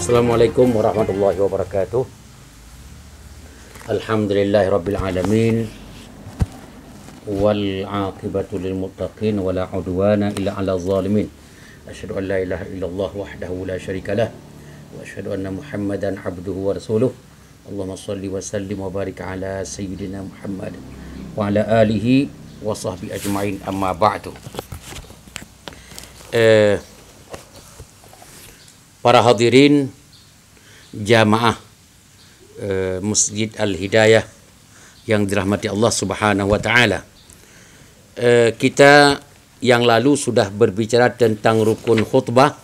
Assalamualaikum warahmatullahi wabarakatuh. Alhamdulillahirabbil alamin wal 'aqibatu lil muttaqin wala 'udwana illa 'alal zalimin. Asyhadu an la ilaha illallah wahdahu la syarikalah wa asyhadu anna Muhammadan 'abduhu wa rasuluh. Allahumma shalli wa sallim wa barik ala sayyidina Muhammad wa ala alihi wa sahbihi ajmain, amma ba'du. Para hadirin jamaah Masjid Al-Hidayah yang dirahmati Allah Subhanahu wa taala. Kita yang lalu sudah berbicara tentang rukun khutbah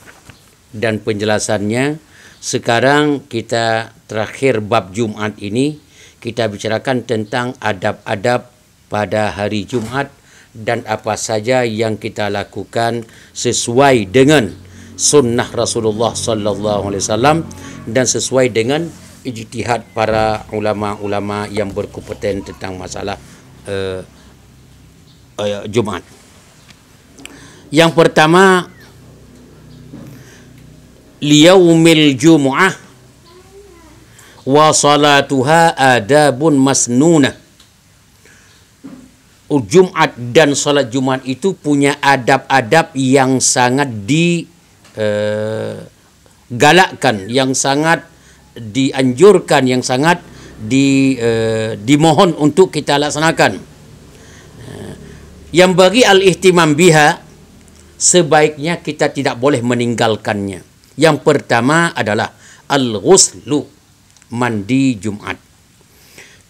dan penjelasannya. Sekarang kita terakhir bab Jumat ini, kita bicarakan tentang adab-adab pada hari Jumat dan apa saja yang kita lakukan sesuai dengan sunnah Rasulullah sallallahu alaihi wasallam dan sesuai dengan ijtihad para ulama-ulama yang berkompeten tentang masalah Jumat. Yang pertama, liyaumil jumu'ah wa salatuha adabun masnunah. Jumat dan salat Jumat itu punya adab-adab yang sangat digalakkan, yang sangat dianjurkan, yang sangat dimohon untuk kita laksanakan. Yang bagi al-ihtimam biha, sebaiknya kita tidak boleh meninggalkannya. Yang pertama adalah al-ghuslu, mandi Jumat.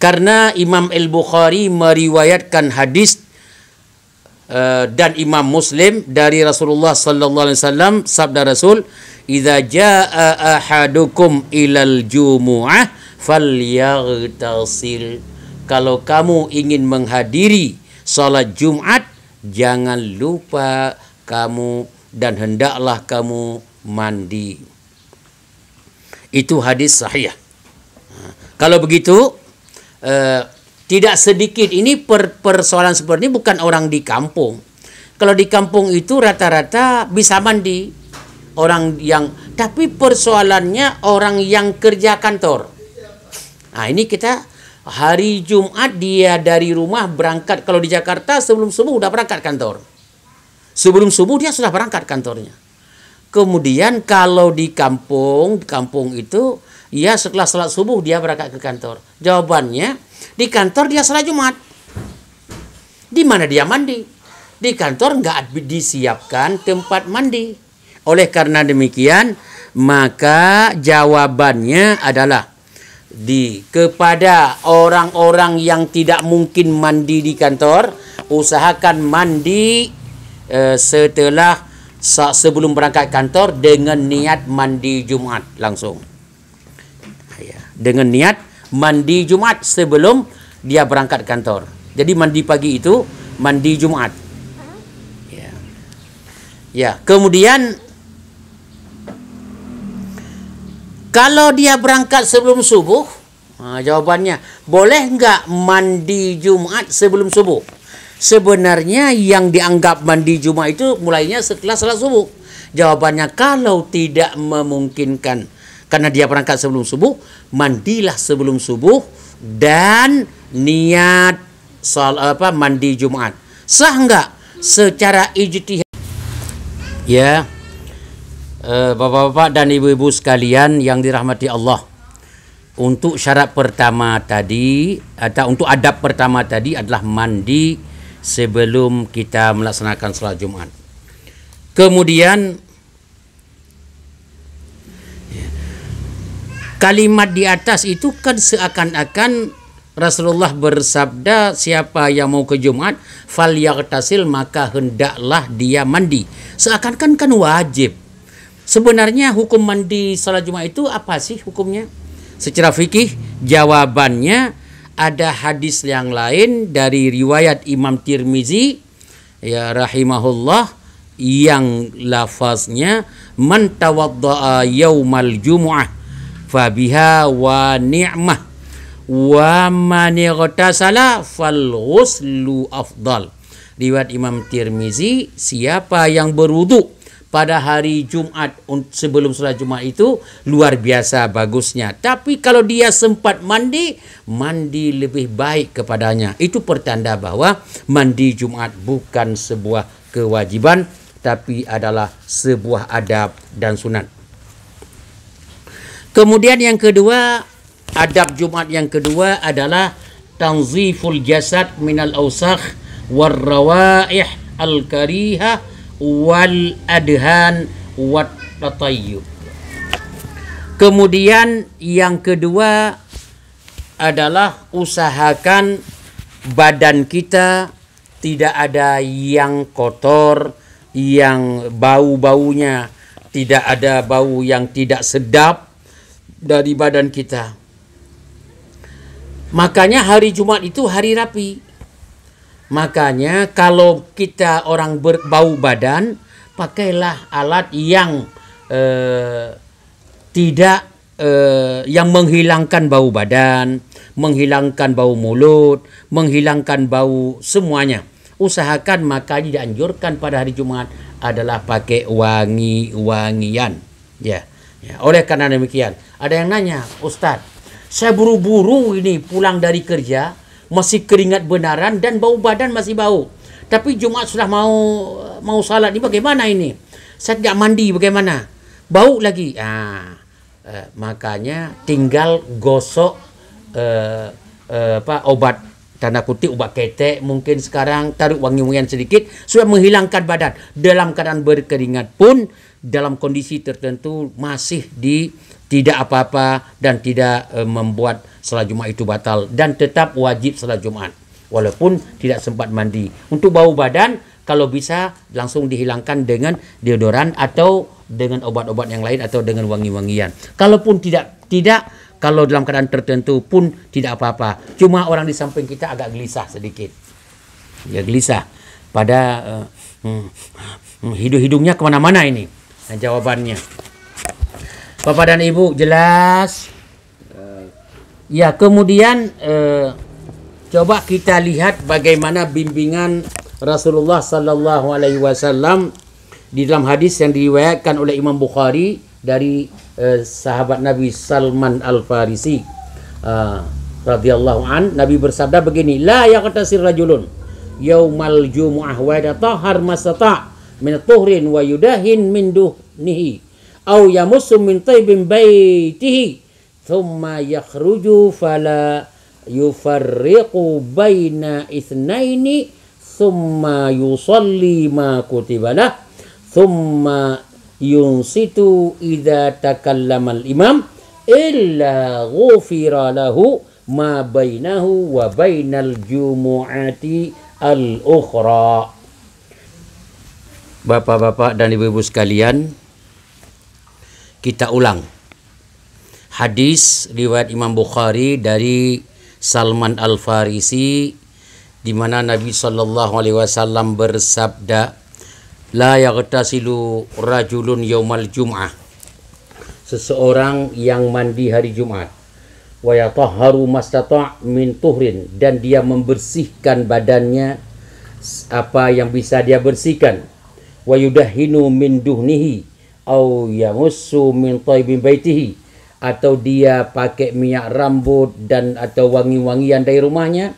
Karena Imam Al-Bukhari meriwayatkan hadis dan Imam Muslim dari Rasulullah sallallahu alaihi wasallam, sabda Rasul, "Idza jaa ahadukum ilal jumu'ah falyaghtasil." Kalau kamu ingin menghadiri salat Jumat, jangan lupa kamu dan hendaklah kamu mandi. Itu hadis sahih. Kalau begitu, tidak sedikit ini persoalan seperti ini bukan orang di kampung. Kalau di kampung itu rata-rata bisa mandi orang yang, tapi persoalannya orang yang kerja kantor. Nah, ini kita hari Jumat dia dari rumah berangkat. Kalau di Jakarta sebelum subuh udah berangkat kantor. Sebelum subuh dia sudah berangkat kantornya. Kemudian kalau di kampung itu ya setelah salat subuh dia berangkat ke kantor. Jawabannya, di kantor dia salat Jumat. Di mana dia mandi? Di kantor nggak disiapkan tempat mandi. Oleh karena demikian, maka jawabannya adalah kepada orang-orang yang tidak mungkin mandi di kantor, usahakan mandi sebelum berangkat kantor dengan niat mandi Jumat langsung. Dengan niat mandi Jumat sebelum dia berangkat kantor. Jadi mandi pagi itu mandi Jumat. Ya, kemudian kalau dia berangkat sebelum subuh, jawabannya, boleh nggak mandi Jumat sebelum subuh? Sebenarnya yang dianggap mandi Jumat itu mulainya setelah salat subuh. Jawabannya, kalau tidak memungkinkan karena dia berangkat sebelum subuh, mandilah sebelum subuh dan niat mandi Jumat. Sah enggak secara ijtihad? Ya, bapak-bapak dan ibu-ibu sekalian yang dirahmati Allah. Untuk syarat pertama tadi atau untuk adab pertama tadi adalah mandi sebelum kita melaksanakan salat Jumat. Kemudian kalimat di atas itu kan seakan-akan Rasulullah bersabda, siapa yang mau ke Jumat falyaghtasil, maka hendaklah dia mandi. Seakan-akan kan wajib. Sebenarnya hukum mandi salat Jumat itu apa sih hukumnya? Secara fikih jawabannya ada hadis yang lain dari riwayat Imam Tirmizi ya rahimahullah yang lafaznya, man tawaddaa yaumal jumu'ah fabiha wa ni'mah wa man ightasala fal ghuslu afdal. Riwayat Imam Tirmizi, siapa yang berwudu pada hari Jumat sebelum sholat Jumat itu luar biasa bagusnya. Tapi kalau dia sempat mandi, mandi lebih baik kepadanya. Itu pertanda bahwa mandi Jumat bukan sebuah kewajiban, tapi adalah sebuah adab dan sunat. Kemudian yang kedua, adab Jumat yang kedua adalah tanziful jasad minal awsakh war rawaih al karihah wal adhan wat tatayyub. Kemudian yang kedua adalah usahakan badan kita tidak ada yang kotor, yang bau-baunya tidak ada bau yang tidak sedap dari badan kita. Makanya hari Jumat itu hari rapi. Makanya kalau kita orang berbau badan, pakailah alat yang tidak yang menghilangkan bau badan, menghilangkan bau mulut, menghilangkan bau semuanya. Usahakan, makanya dianjurkan pada hari Jumat adalah pakai wangi-wangian. Ya. Oleh karena demikian, ada yang nanya, Ustaz, saya buru-buru ini pulang dari kerja, masih keringat benaran dan bau badan masih bau. Tapi Jumat sudah mau salat, ini bagaimana ini? Saya tidak mandi, bagaimana? Bau lagi. Makanya tinggal gosok obat, tanda kutip obat ketek mungkin sekarang, taruh wangi-wangian sedikit, sudah menghilangkan badan. Dalam keadaan berkeringat pun, dalam kondisi tertentu masih tidak apa-apa dan tidak membuat salat Jumat itu batal, dan tetap wajib salat Jumat walaupun tidak sempat mandi. Untuk bau badan, kalau bisa langsung dihilangkan dengan deodoran atau dengan obat-obat yang lain atau dengan wangi-wangian. Kalaupun tidak, kalau dalam keadaan tertentu pun tidak apa-apa. Cuma orang di samping kita agak gelisah sedikit. Ya, gelisah pada hidung-hidungnya kemana-mana ini. Nah, jawabannya, Bapak dan Ibu, jelas? Ya, kemudian coba kita lihat bagaimana bimbingan Rasulullah sallallahu alaihi wasallam di dalam hadis yang diriwayatkan oleh Imam Bukhari dari sahabat Nabi Salman Al-Farisi radhiyallahu an. Nabi bersabda begini, la yaqtasir rajulun yaumal jumu'ah wa yatahhar masata' min tuhrin wa yudahin min duhnihi aw yamussu min taibin baitihi thumma yakhruju fala yufarriqu baina itsnaini thumma yusalli ma kutiba lah thumma yunsitu idza takallama al-imam illa ghufira lahu ma bainahu wa bainal jumu'ati al-ukhra. Bapak-bapak dan ibu-ibu sekalian, kita ulang hadis riwayat Imam Bukhari dari Salman Al-Farisi, di mana Nabi sallallahu alaihi wasallam bersabda, la yaghtasilu rajulun yaumal jum'ah, seseorang yang mandi hari Jumat, wa yatahharu mastata' min tuhrin, dan dia membersihkan badannya apa yang bisa dia bersihkan, wa yudahinu min duhnihi au yamussu min taibin baitihi, atau dia pakai minyak rambut dan atau wangi-wangian dari rumahnya,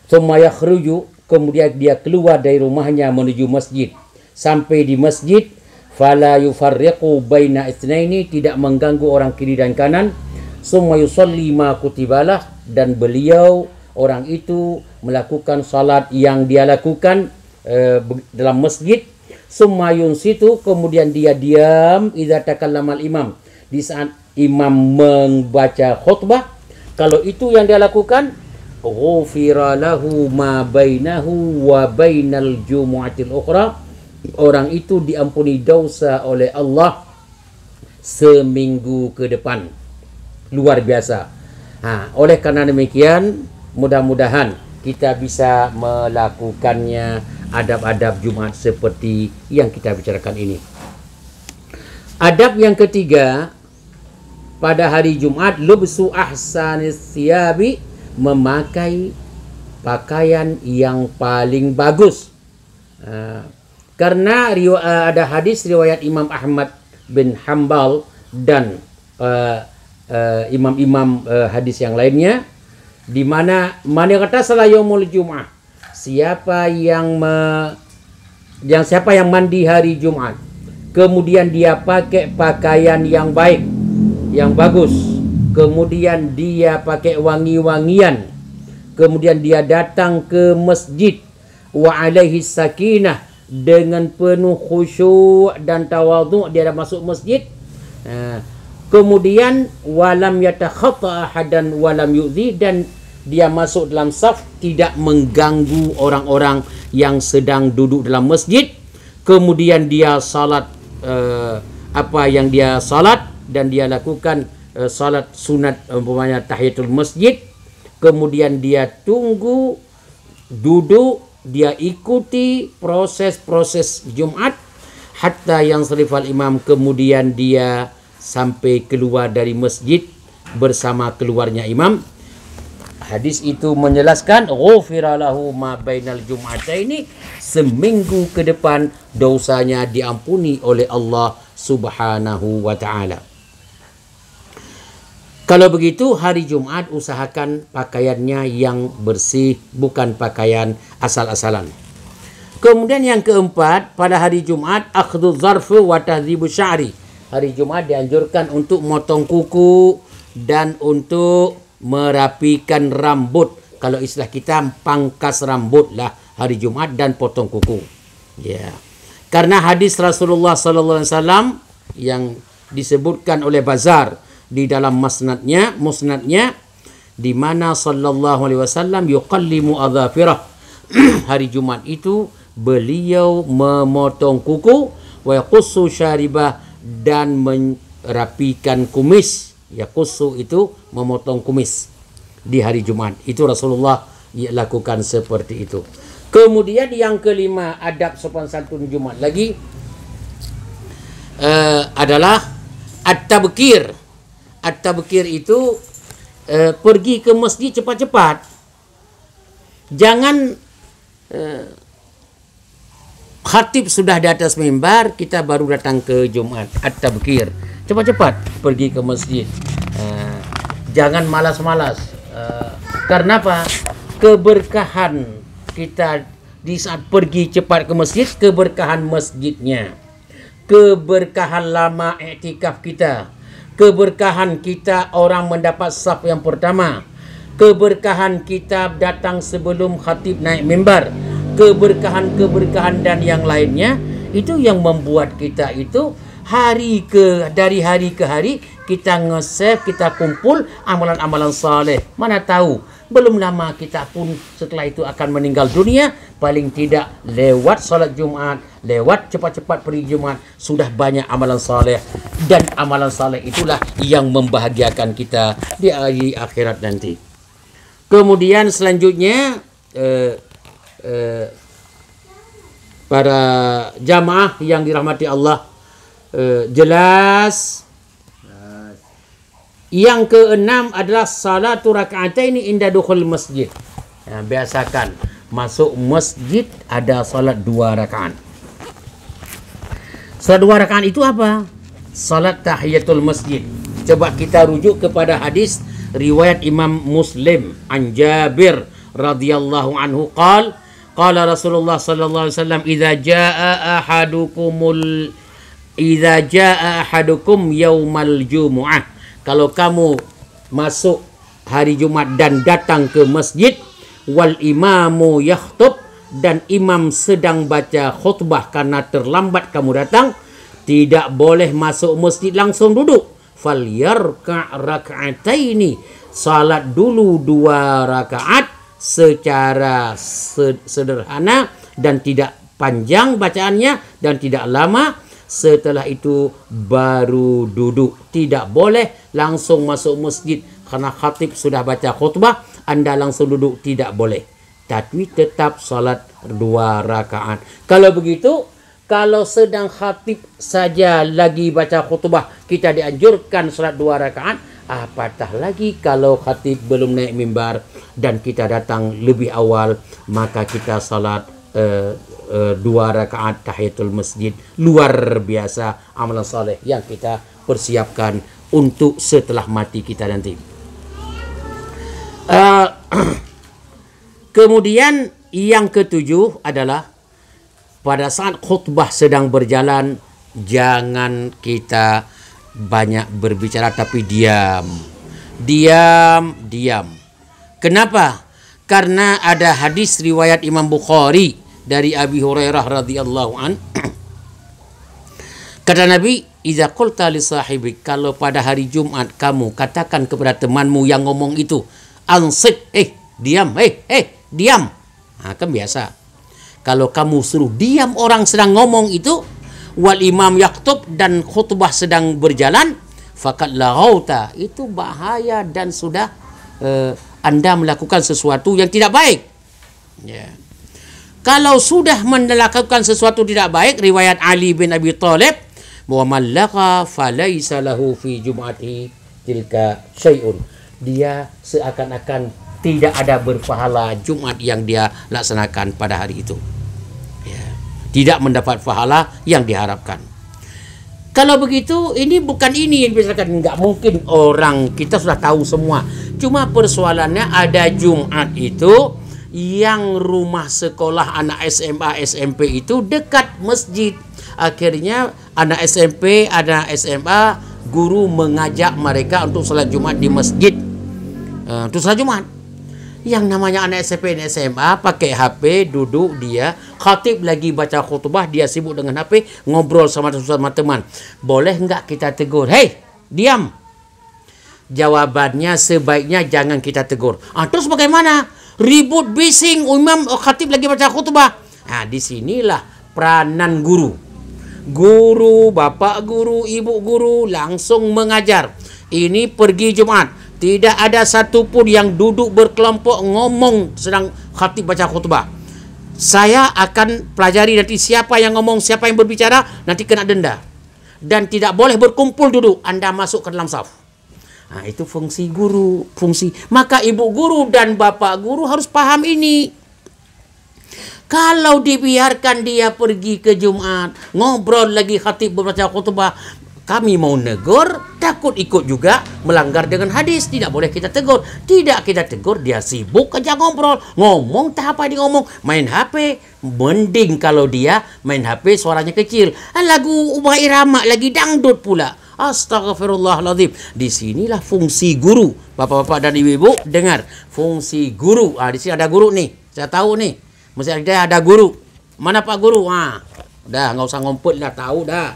thumma yakhruju, kemudian dia keluar dari rumahnya menuju masjid, sampai di masjid fala yufarriqu baina itsnaini, tidak mengganggu orang kiri dan kanan, thumma yusalli ma kutibalah, dan beliau orang itu melakukan salat yang dia lakukan dalam masjid, thumma yunsitu, kemudian dia diam idza takallama al-imam, di saat imam membaca khutbah. Kalau itu yang dia lakukan, ghufira lahu ma bainahu wa bainal jumu'atil ukhra, orang itu diampuni dosa oleh Allah seminggu ke depan. Luar biasa. Oleh karena demikian, mudah-mudahan kita bisa melakukannya adab-adab Jumat seperti yang kita bicarakan ini. Adab yang ketiga pada hari Jumat, lubsu ahsanis thiyabi, memakai pakaian yang paling bagus. Karena ada hadis riwayat Imam Ahmad bin Hambal dan imam-imam hadis yang lainnya, di mana kata salah yaumul Jum'ah, siapa yang mandi hari Jumat, kemudian dia pakai pakaian yang baik, yang bagus, kemudian dia pakai wangi-wangian, kemudian dia datang ke masjid, wa alaihi sakinah, dengan penuh khusyuk dan tawadhu dia dah masuk masjid. Kemudian walam yatakhatta ahadan walam yu'zi, dan dia masuk dalam saf, tidak mengganggu orang-orang yang sedang duduk dalam masjid. Kemudian dia salat apa yang dia salat, dan dia lakukan salat sunat umpamanya tahiyatul masjid. Kemudian dia tunggu, duduk, dia ikuti proses-proses Jumat hatta yang sarifal imam, kemudian dia sampai keluar dari masjid bersama keluarnya imam. Hadis itu menjelaskan ghufira lahu ma bainal jum'ataini, seminggu ke depan dosanya diampuni oleh Allah Subhanahu wa taala. Kalau begitu, hari Jumat usahakan pakaiannya yang bersih, bukan pakaian asal-asalan. Kemudian yang keempat, pada hari Jumat akhdhu zarfu wa tahdhibu sya'ri. Hari Jumat dianjurkan untuk motong kuku dan untuk merapikan rambut. Kalau istilah kita, pangkas rambut lah hari Jumat dan potong kuku. Ya. Karena hadis Rasulullah sallallahu alaihi wasallam yang disebutkan oleh Bazar di dalam musnadnya, di mana sallallahu alaihi wasallam yuqallimu adhafirah. Hari Jumat itu beliau memotong kuku, wa yaqussu syaribah, dan merapikan kumis. Yaqussu itu memotong kumis di hari Jumat. Itu Rasulullah lakukan seperti itu. Kemudian yang kelima, adab sopan santun Jumat lagi adalah at-tabkir. At-tabkir itu pergi ke masjid cepat-cepat. Jangan khatib sudah di atas mimbar, kita baru datang ke Jumat. At-tabkir, cepat-cepat pergi ke masjid. Jangan malas-malas. Karena apa? Keberkahan kita di saat pergi cepat ke masjid, keberkahan masjidnya, keberkahan lama iktikaf kita, keberkahan kita orang mendapat saf yang pertama, keberkahan kita datang sebelum khatib naik mimbar, keberkahan dan yang lainnya, itu yang membuat kita itu dari hari ke hari kita nge-save, kita kumpul amalan-amalan saleh. Mana tahu belum lama kita pun setelah itu akan meninggal dunia, paling tidak lewat salat Jumat, lewat cepat-cepat pergi Jumat, sudah banyak amalan saleh, dan amalan saleh itulah yang membahagiakan kita di akhirat nanti. Kemudian selanjutnya para jamaah yang dirahmati Allah, jelas. Yang keenam adalah salatu raka'ataini inda dukhul masjid. Biasakan masuk masjid ada salat 2 rakaat. Salat 2 rakaat itu apa? Salat tahiyatul masjid. Coba kita rujuk kepada hadis riwayat Imam Muslim an Jabir radhiyallahu anhu qala Rasulullah sallallahu alaihi wasallam idza jaa ahadukum yaumal jumu'ah. Kalau kamu masuk hari Jumat dan datang ke masjid, wal imamu yakhtub, dan imam sedang baca khutbah karena terlambat kamu datang, tidak boleh masuk masjid langsung duduk. Falyarka' raka'ataini, salat dulu 2 rakaat secara sederhana dan tidak panjang bacaannya dan tidak lama. Setelah itu baru duduk. Tidak boleh langsung masuk masjid karena khatib sudah baca khutbah, Anda langsung duduk, tidak boleh. Tapi tetap salat 2 rakaat. Kalau begitu, kalau sedang khatib saja lagi baca khutbah, kita dianjurkan salat 2 rakaat. Apatah lagi kalau khatib belum naik mimbar dan kita datang lebih awal, maka kita salat 2 rakaat tahiyatul masjid. Luar biasa amalan soleh yang kita persiapkan untuk setelah mati kita nanti. Kemudian yang ketujuh adalah pada saat khutbah sedang berjalan, jangan kita banyak berbicara tapi diam. Diam. Kenapa? Karena ada hadis riwayat Imam Bukhari dari Abi Hurairah radhiyallahu an. Kata Nabi, "Idza qulta li sahibik," kalau pada hari Jumat kamu katakan kepada temanmu yang ngomong itu, "Ansit, diam, diam." Nah, kan biasa. Kalau kamu suruh diam orang sedang ngomong itu, wal imam yaktub dan khutbah sedang berjalan, faqad laghauta, itu bahaya dan sudah Anda melakukan sesuatu yang tidak baik. Ya. Kalau sudah melakukan sesuatu tidak baik, riwayat Ali bin Abi Thalib, wa man laqa falaysa lahu fi jum'ati tilka syai'un. Dia seakan-akan tidak ada berpahala Jumat yang dia laksanakan pada hari itu. Ya. Tidak mendapat pahala yang diharapkan. Kalau begitu, ini bukan ini yang misalkan nggak mungkin orang kita sudah tahu semua. Cuma persoalannya ada Jumat itu yang rumah sekolah anak SMA, SMP itu dekat masjid. Akhirnya anak SMP, anak SMA, guru mengajak mereka untuk salat Jumat di masjid. Untuk salat Jumat. Yang namanya anak SMP dan SMA pakai HP, duduk dia, khatib lagi baca khutbah, dia sibuk dengan HP, ngobrol sama teman. Boleh enggak kita tegur? Hei, diam. Jawabannya sebaiknya jangan kita tegur. Terus bagaimana? Ribut bising, imam khatib lagi baca khutbah. Disinilah peranan guru. Guru, bapak guru, ibu guru langsung mengajar. Ini pergi Jumat. Tidak ada satupun yang duduk berkelompok ngomong sedang khatib baca khutbah. Saya akan pelajari nanti siapa yang ngomong, siapa yang berbicara, nanti kena denda. Dan tidak boleh berkumpul duduk, Anda masuk ke dalam saf. Itu fungsi guru, Maka ibu guru dan bapak guru harus paham ini. Kalau dibiarkan dia pergi ke Jumat, ngobrol lagi khatib berbaca khutbah, kami mau negur, takut ikut juga melanggar dengan hadis. Tidak boleh kita tegur. Tidak kita tegur, dia sibuk aja ngobrol. Ngomong tak apa dia ngomong. Main HP. Mending kalau dia main HP suaranya kecil. Lagu ubah irama lagi dangdut pula. Astagfirullahaladzim. Disinilah fungsi guru. Bapak-bapak dan ibu-ibu dengar. Fungsi guru. Di sini ada guru nih. Saya tahu nih. Mesti ada guru. Mana Pak Guru? Udah nggak usah ngumpet dah, tahu dah.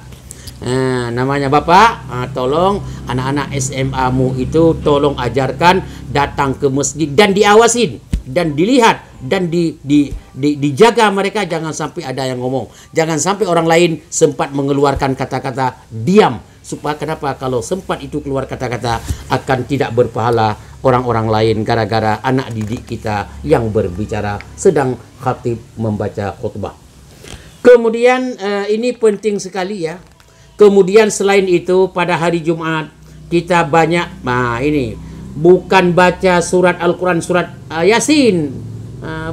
Namanya Bapak, tolong anak-anak SMA-mu itu tolong ajarkan datang ke masjid dan diawasin dan dilihat dan dijaga mereka, jangan sampai ada yang ngomong, jangan sampai orang lain sempat mengeluarkan kata-kata diam. Supaya kenapa? Kalau sempat itu keluar kata-kata akan tidak berpahala orang-orang lain gara-gara anak didik kita yang berbicara sedang khatib membaca khutbah. Kemudian ini penting sekali ya. Kemudian selain itu pada hari Jumat kita banyak, ini bukan baca surat Al-Quran, surat Yasin.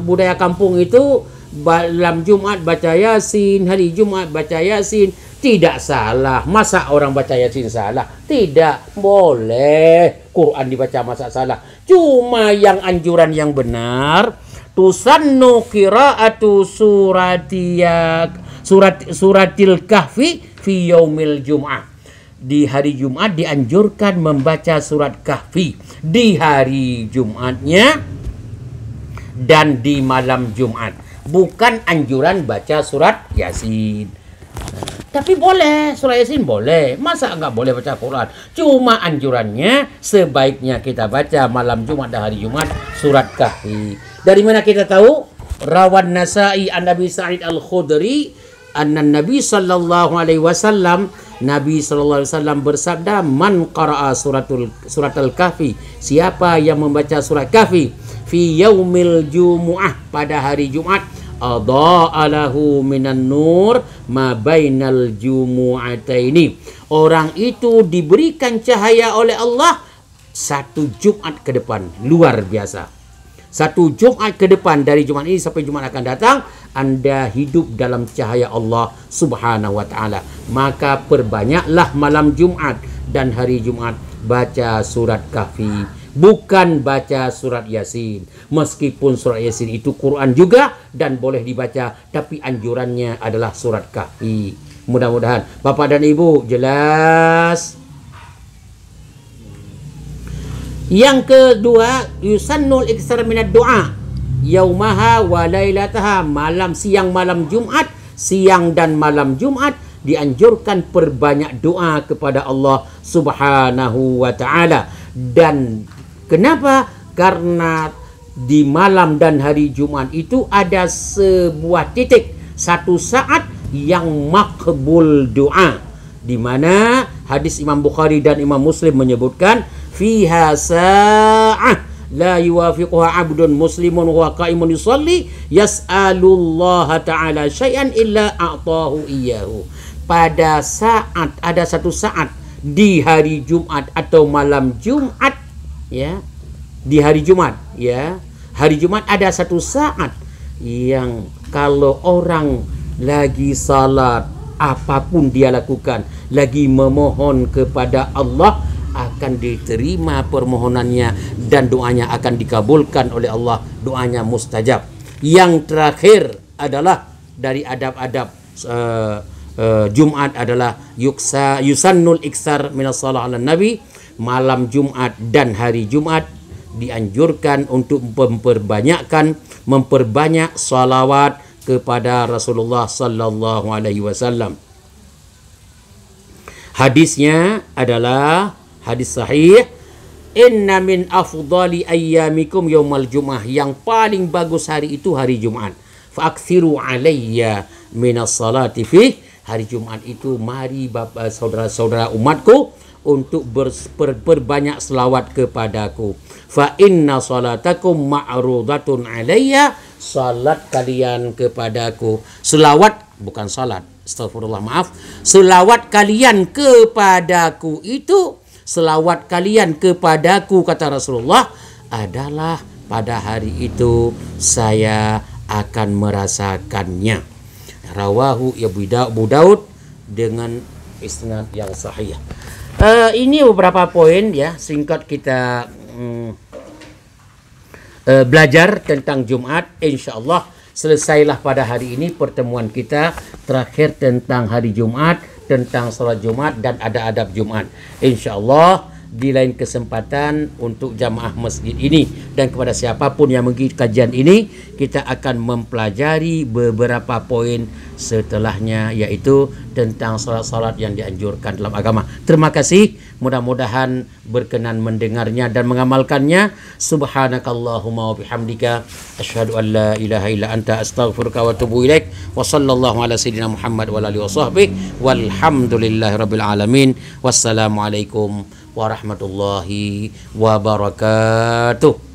Budaya kampung itu dalam Jumat baca Yasin, hari Jumat baca Yasin. Tidak salah. Masa orang baca Yasin salah? Tidak boleh. Quran dibaca masa salah. Cuma yang anjuran yang benar, tusannu qiraatu suratil kahfi fi yaumil jum'ah. Di hari Jumat dianjurkan membaca surat Kahfi di hari Jumatnya dan di malam Jumat. Bukan anjuran baca surat Yasin. Tapi boleh, surat Yasin boleh. Masa enggak boleh baca Quran? Cuma anjurannya sebaiknya kita baca malam Jumat dan hari Jumat surat Kahfi. Dari mana kita tahu? Rawan Nasa'i an Nabi Sa'id Al-Khudri anna Nabi sallallahu alaihi wasallam, Nabi sallallahu alaihi wasallam bersabda, man qara'a suratul kahfi, siapa yang membaca surat Kahfi fi yaumil jumu'ah, pada hari Jumat, adha'a lahu minan nur ma bainal jumu'ataini, orang itu diberikan cahaya oleh Allah satu Jumat ke depan. Luar biasa. Satu Jumat ke depan, dari Jumat ini sampai Jumat akan datang, anda hidup dalam cahaya Allah Subhanahu wa taala. Maka perbanyaklah malam Jumat dan hari Jumat baca surat Kahfi, bukan baca surat Yasin. Meskipun surat Yasin itu Quran juga dan boleh dibaca, tapi anjurannya adalah surat Kahfi. Mudah-mudahan Bapak dan Ibu jelas. Yang kedua, yusannul iksar minad du'a yaumaha wa lailataha, siang malam Jumat, siang dan malam Jumat dianjurkan perbanyak doa kepada Allah Subhanahu wa taala. Dan kenapa? Karena di malam dan hari Jumat itu ada sebuah titik, satu saat yang makbul doa, di mana hadis Imam Bukhari dan Imam Muslim menyebutkan fiha sa'ah la yuwafiquha 'abdun muslimun wa qa'imun yusalli yas'alullaha ta'ala syai'an illa a'tahu iyyahu. Pada saat, ada satu saat di hari Jumat atau malam Jumat, ya, di hari Jumat, ya, hari Jumat ada satu saat yang kalau orang lagi salat, apapun dia lakukan, lagi memohon kepada Allah, akan diterima permohonannya dan doanya akan dikabulkan oleh Allah, doanya mustajab. Yang terakhir adalah dari adab-adab Jumat adalah yusannul iksar minas salah ala nabi. Malam Jumat dan hari Jumat dianjurkan untuk memperbanyak salawat kepada Rasulullah sallallahu alaihi wasallam. Hadisnya adalah hadis sahih, inna min afdali ayyamikum yaumal jum'ah, yang paling bagus hari itu hari Jumat. Fa'akthiru alayya minas salati fih, hari Jumat itu mari bapak saudara-saudara umatku untuk berbanyak selawat kepadaku. Fa inna salatakum ma'rudatun alayya, salat kalian kepadaku, selawat bukan salat, astagfirullah, maaf, selawat kalian kepadaku itu, selawat kalian kepadaku, kata Rasulullah, adalah pada hari itu saya akan merasakannya. Rawahu Abu Daud dengan isnad yang sahih. Ini beberapa poin ya, singkat kita belajar tentang Jumat. InsyaAllah selesailah pada hari ini pertemuan kita terakhir tentang hari Jumat, tentang salat Jumat dan ada adab Jumat. InsyaAllah di lain kesempatan untuk jamaah masjid ini dan kepada siapapun yang mengikuti kajian ini, kita akan mempelajari beberapa poin setelahnya, yaitu tentang salat-salat yang dianjurkan dalam agama. Terima kasih, mudah-mudahan berkenan mendengarnya dan mengamalkannya. Subhanakallahumma wa bihamdika asyhadu an la ilaha illa anta astaghfiruka wa atubu ilaik. Wa sallallahu ala sayyidina Muhammad wa alihi washabbihi walhamdulillahirabbil alamin. Wassalamualaikum warahmatullahi wabarakatuh.